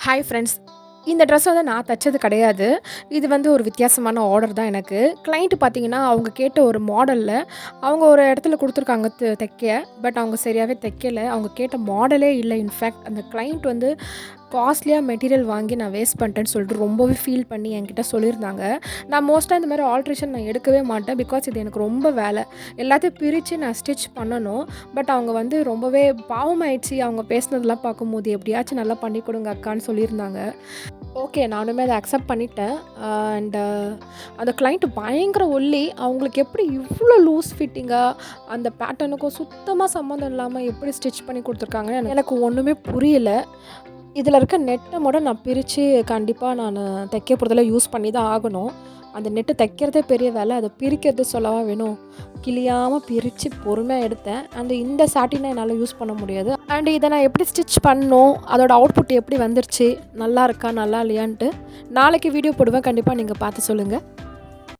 Hi friends. இந்த dress வந்து நான் தச்சது கிடையாது. இது வந்து ஒரு வித்தியாசமான ஆர்டர் தான் எனக்கு. கிளையண்ட் பார்த்தீங்கன்னா, அவங்க கேட்ட ஒரு மாடல்ல அவங்க ஒரு இடத்துல குடுத்துருக்காங்க தைக்க. பட் அவங்க சரியாவே தைக்கல. அவங்க கேட்ட மாடலே இல்ல. இன்ஃபேக்ட் அந்த கிளையண்ட் வந்து காஸ்ட்லியா மெட்டீரியல் வாங்கி நான் வேஸ்ட் பண்ணிட்டேன்னு சொல்லிட்டு ரொம்பவே ஃபீல் பண்ணி என்கிட்ட சொல்லியிருந்தாங்க. நான் மோஸ்ட்டா இந்த மாரி ஆல்ட்ரேஷன் நான் எடுக்கவே மாட்டேன். பிகாஸ் இது எனக்கு ரொம்ப வேலை. எல்லாத்தையும் பிரித்து நான் ஸ்டிச் பண்ணணும். பட் அவங்க வந்து ரொம்பவே பாவமாயிடுச்சு. அவங்க பேசினதெல்லாம் பார்க்கும்போது, "எப்படியாச்சும் நல்லா பண்ணி கொடுங்க அக்கான்னு" சொல்லியிருந்தாங்க. ஓகே. நானுமே அத அக்செப்ட் பண்ணிட்டேன். அண்ட் அந்த கிளையண்ட் பயங்கர ஒல்லி. அவங்களுக்கு எப்படி இவ்ளோ லூஸ் ஃபிட்டிங்கா அந்த பேட்டர்னுக்கும் சுத்தமா சம்மந்தம் இல்லாம எப்படி ஸ்டிச் பண்ணி குடுத்துருக்காங்கன்னு எனக்கு ஒண்ணுமே புரியல. இதில இருக்க நெட்ட கூட நான் பிரிச்சு கண்டிப்பா தைக்க போறதில யூஸ் பண்ணி தான் ஆகணும். அந்த நெட்டு தைக்கிறதே பெரிய வேலை. அத பிரிக்கிறது சொல்லவா வேணும்? கிழியாம பிரிச்சு பொறுமையா எடுத்தேன். அண்ட் இந்த சாட்டின என்னால யூஸ் பண்ண முடியாது. அண்ட் இத நான் எப்படி ஸ்டிச் பண்ணணும்? அதோட அவுட்புட் எப்படி வந்துருச்சு? நல்லா இருக்கா? நல்லா இல்லையான்ட்டு நாளைக்கு வீடியோ போடுவேன். கண்டிப்பா நீங்க பார்த்து சொல்லுங்க.